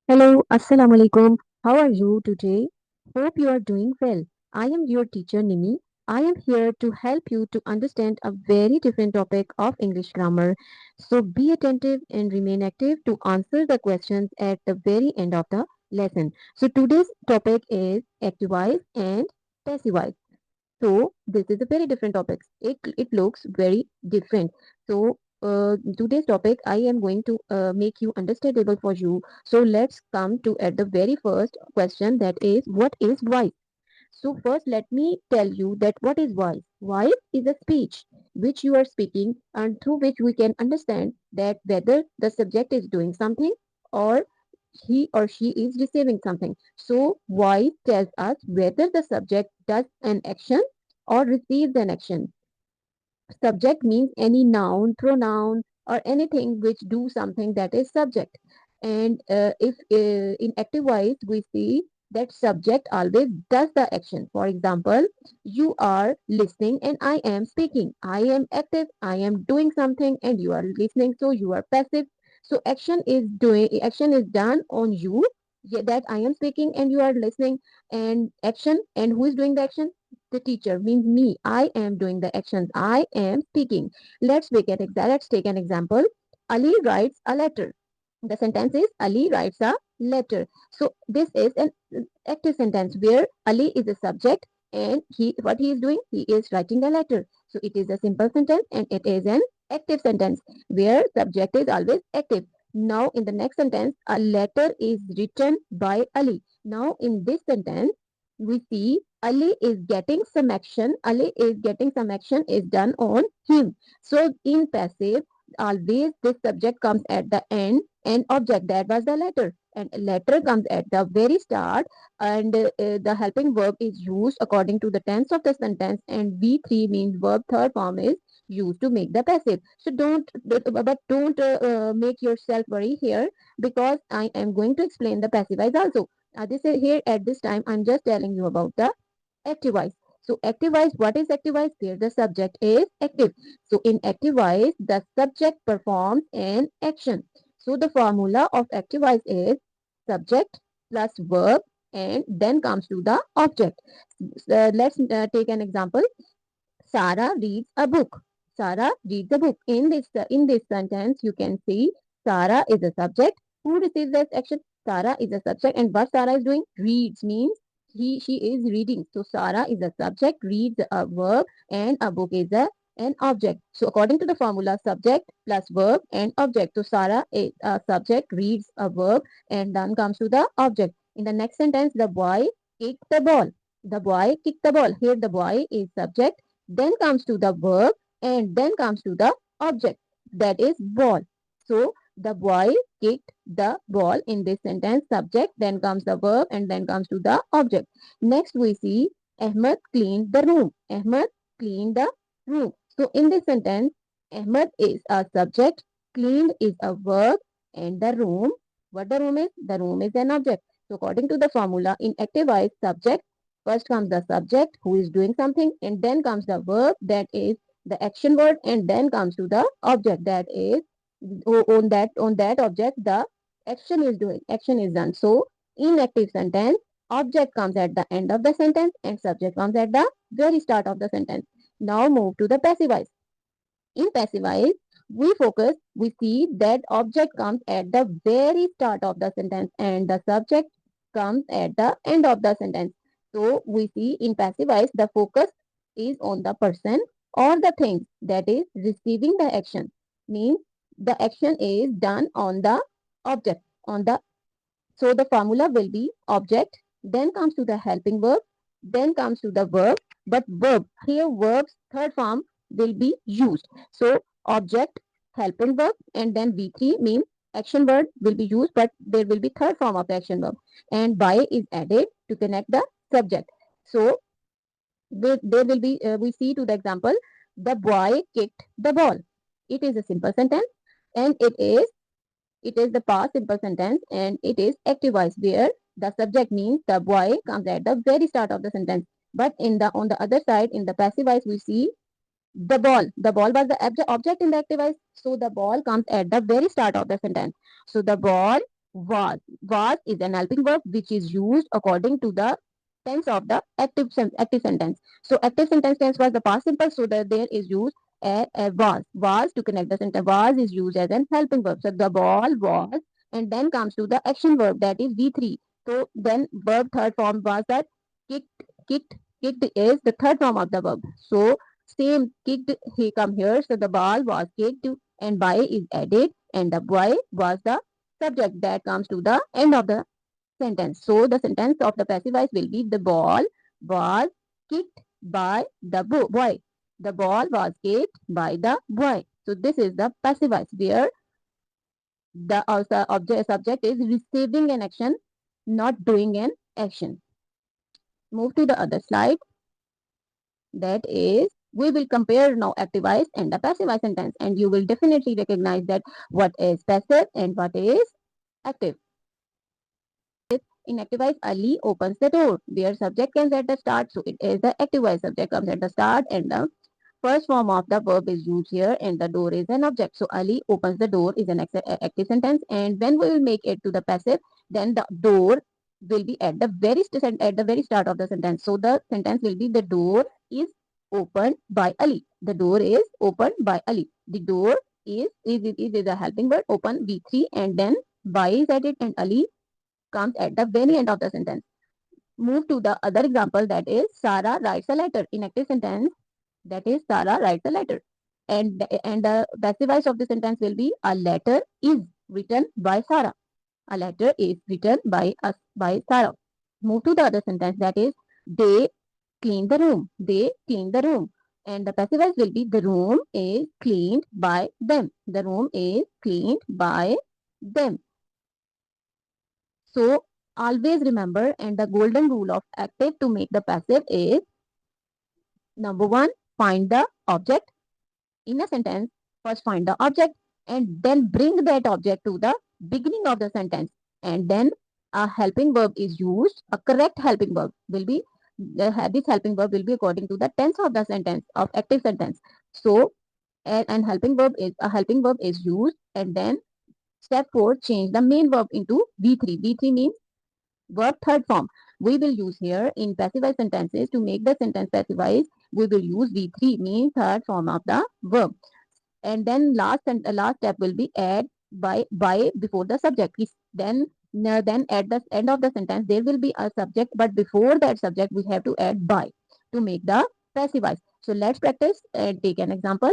Hello, Assalamu alaikum. How are you today? Hope you are doing well. I am your teacher Nimi. I am here to help you to understand a very different topic of English grammar. So be attentive and remain active to answer the questions at the very end of the lesson. So today's topic is active voice and passive voice. So this is a very different topic. It looks very different. So today's topic I am going to make you understandable for you. So let's come to at the very first question, that is what is voice? So first let me tell you that what is voice? Voice is a speech which you are speaking and through which we can understand that whether the subject is doing something or he or she is receiving something. So voice tells us whether the subject does an action or receives an action. Subject means any noun, pronoun, or anything which do something, that is subject. And if in active voice we see that subject always does the action. For example, you are listening and I am speaking. I am active, I am doing something, and you are listening, so you are passive. So action is done on you, yeah, that I am speaking and you are listening, and action, and who is doing the action? The teacher, means me. I am doing the actions. I am speaking. Let's take an example. Ali writes a letter. The sentence is Ali writes a letter. So this is an active sentence where Ali is a subject and he is doing, he is writing a letter. So it is a simple sentence and it is an active sentence where subject is always active. Now in the next sentence, a letter is written by Ali. Now in this sentence, we see Ali is getting some action. Ali is getting some action is done on him. So in passive, always this subject comes at the end and object, that was the letter, and letter comes at the very start, and the helping verb is used according to the tense of the sentence, and V3 means verb third form is used to make the passive. So don't make yourself worry here, because I am going to explain the passive voice also. This is here at this time I'm just telling you about the active voice. So active voice, what is active voice? Where the subject is active. So in active voice, the subject performs an action. So the formula of active voice is subject plus verb and then comes to the object. Let's take an example. Sarah reads a book. Sarah reads a book. In this sentence, you can see Sarah is a subject. Who receives this action? Sarah is a subject, and what Sarah is doing? Reads means she is reading. So Sarah is a subject, reads a verb, and a book is an object. So according to the formula, subject plus verb and object. So Sarah is a subject, reads a verb, and then comes to the object. In the next sentence, the boy kicked the ball. The boy kicked the ball. Here the boy is subject, then comes to the verb, and then comes to the object, that is ball. So the boy kicked the ball. In this sentence, subject, then comes the verb, and then comes to the object. Next we see Ahmed cleaned the room. Ahmed cleaned the room. So in this sentence, Ahmed is a subject, cleaned is a verb, and the room, what the room is? The room is an object. So according to the formula, in active voice, subject, first comes the subject who is doing something, and then comes the verb, that is the action word, and then comes to the object, that is on that object the action is doing, action is done. So in active sentence, object comes at the end of the sentence and subject comes at the very start of the sentence. Now move to the passive voice. In passive voice, we see that object comes at the very start of the sentence and the subject comes at the end of the sentence. So we see in passive voice, the focus is on the person or the thing that is receiving the action. Means the action is done on the object, on the, so the formula will be object, then comes to the helping verb, then comes to the verb, but verb, here verb's third form will be used. So object, helping verb, and then V3 means action word will be used, but there will be third form of the action verb. And by is added to connect the subject. So there will be, we see to the example, the boy kicked the ball. It is a simple sentence and it is the past simple sentence and it is active voice where the subject means the boy comes at the very start of the sentence. But in the on the other side, in the passive voice, we see the ball. The ball was the object in the active voice. So the ball comes at the very start of the sentence. So the ball Was. Was is an helping verb which is used according to the tense of the active sentence. So active sentence tense was the past simple, so that there is used a was. Was to connect the sentence. Was is used as an helping verb. So the ball was, and then comes to the action verb, that is V3. So then verb third form was that kicked. Kicked. Kicked is the third form of the verb. So same kicked he come here. So the ball was kicked and by is added, and the boy was the subject that comes to the end of the sentence. So the sentence of the passive voice will be the ball was kicked by the boy. The ball was kicked by the boy. So this is the passive voice where the subject is receiving an action, not doing an action. Move to the other slide. That is, we will compare now active voice and the passive voice sentence, and you will definitely recognize that what is passive and what is active. In active voice, Ali opens the door. Their subject comes at the start, so it is the active voice subject comes at the start, and the first form of the verb is used here, and the door is an object. So Ali opens the door is an active sentence, and when we will make it to the passive, then the door will be at the very start of the sentence. So the sentence will be the door is opened by Ali. The door is opened by Ali. The door is a helping verb, open V3, and then by is added, and Ali comes at the very end of the sentence. Move to the other example, that is Sarah writes a letter. In active sentence, that is Sarah writes a letter. And the passive voice of the sentence will be a letter is written by Sarah. A letter is written by Sarah. Move to the other sentence, that is they clean the room. They clean the room. And the passive voice will be the room is cleaned by them. The room is cleaned by them. So always remember, and the golden rule of active to make the passive is number one, find the object in a sentence. First find the object and then bring that object to the beginning of the sentence. And then a helping verb is used. A correct helping verb will be, this helping verb will be according to the tense of the sentence of active sentence. So and helping verb is used, and then step 4, change the main verb into V3. V3 means verb third form. We will use here in passive sentences to make the sentence passive. We will use V3 means third form of the verb. And then last step will be add by before the subject. Then at the end of the sentence there will be a subject, but before that subject we have to add by to make the passive voice. So let's practice and take an example.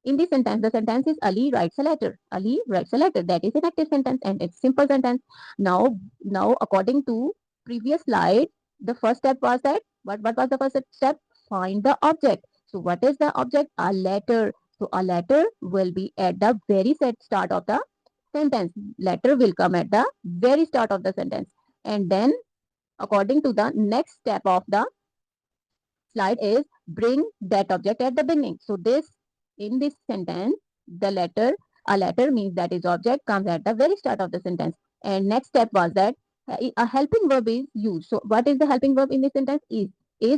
In this sentence, the sentence is Ali writes a letter. Ali writes a letter. That is an active sentence and it's simple sentence. Now according to previous slide, the first step was that what was the first step? Find the object. So what is the object? A letter. So a letter will be at the very start of the sentence. Letter will come at the very start of the sentence. And then according to the next step of the slide is bring that object at the beginning. So in this sentence, a letter means that is object comes at the very start of the sentence. And next step was that a helping verb is used. So what is the helping verb in this sentence? Is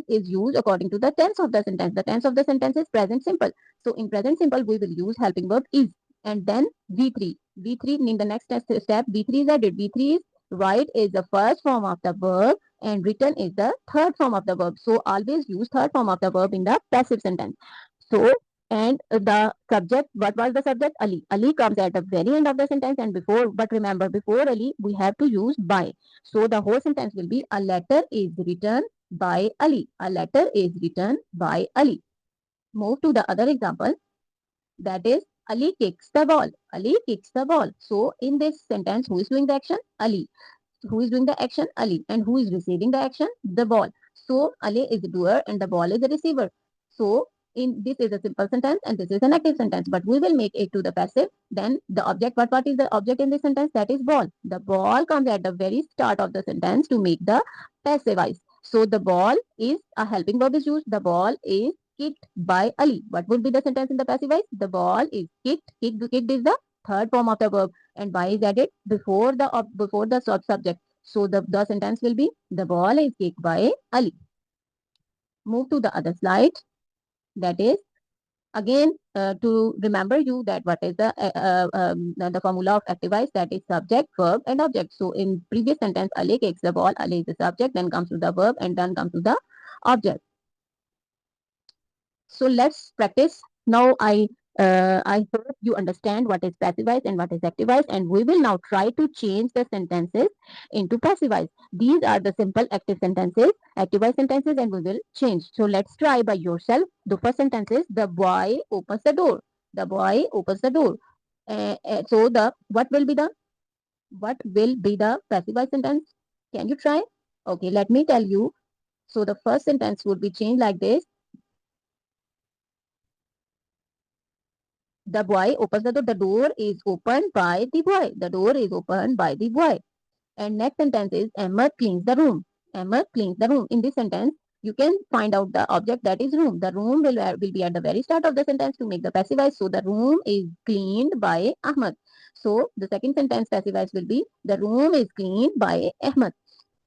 used according to the tense of the sentence. The tense of the sentence is present simple. So in present simple, we will use helping verb is, and then V3. V3 in the next step, V3 is added. V3 is write is the first form of the verb and written is the third form of the verb. So always use third form of the verb in the passive sentence. So and the subject, what was the subject? Ali. Ali comes at the very end of the sentence, and but remember, before Ali, we have to use by. So the whole sentence will be a letter is written by Ali. A letter is written by Ali. Move to the other example. That is, Ali kicks the ball. Ali kicks the ball. So in this sentence, who is doing the action? Ali. Who is doing the action? Ali. And who is receiving the action? The ball. So Ali is the doer and the ball is the receiver. So in this is a simple sentence and this is an active sentence, but we will make it to the passive. Then the object, what is the object in this sentence? That is ball. The ball comes at the very start of the sentence to make the passive voice. So the ball is a helping verb is used. The ball is kicked by Ali. What would be the sentence in the passive voice? The ball is kicked. Kicked is the third form of the verb, and by is added before the subject. So the sentence will be the ball is kicked by Ali. Move to the other slide. That is again to remember you that what is the formula of active voice, that is subject, verb, and object. So in previous sentence, Ali kicks the ball. Ali is the subject, then comes to the verb, and then comes to the object. So let's practice. Now I hope you understand what is passive voice and what is active voice, and we will now try to change the sentences into passive voice. These are the simple active sentences, active voice sentences, and we will change. So let's try by yourself. The first sentence is the boy opens the door. The boy opens the door. So the what will be the passive voice sentence? Can you try? Okay, let me tell you. So the first sentence would be changed like this. The boy opens the door. The door is opened by the boy. The door is opened by the boy. And next sentence is Ahmed cleans the room. Ahmed cleans the room. In this sentence, you can find out the object, that is room. The room will be at the very start of the sentence to make the passive voice. So the room is cleaned by Ahmed. So the second sentence passive voice will be the room is cleaned by Ahmed.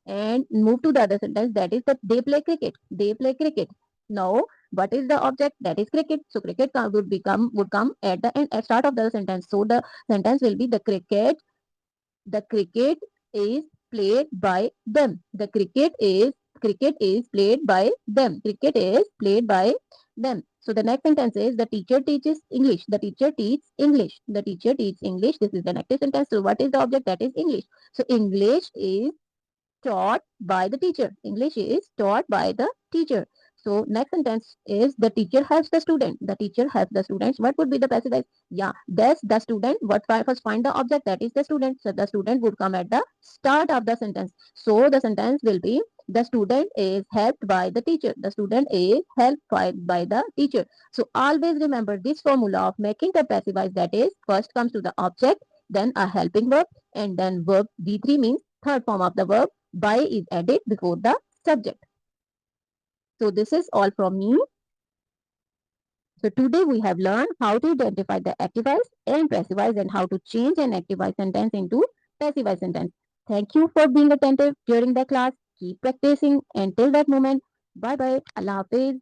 And move to the other sentence, that is that they play cricket. They play cricket. Now, what is the object? That is cricket. So cricket would come at the end, at start of the sentence. So the sentence will be the cricket is played by them. The cricket is played by them. Cricket is played by them. So the next sentence is the teacher teaches English. The teacher teaches English. The teacher teaches English. This is the active sentence. So what is the object? That is English. So English is taught by the teacher. English is taught by the teacher. So next sentence is the teacher helps the student. The teacher helps the students. What would be the passive voice? Yeah, that's the student. What first find the object, that is the student. So the student would come at the start of the sentence. So the sentence will be the student is helped by the teacher. The student is helped by the teacher. So always remember this formula of making the passive voice, that is first comes to the object, then a helping verb, and then verb V3 means third form of the verb. By is added before the subject. So this is all from me. So today we have learned how to identify the active voice and passive voice, and how to change an active voice sentence into passive voice sentence. Thank you for being attentive during the class. Keep practicing until that moment. Bye bye. Allah Hafiz.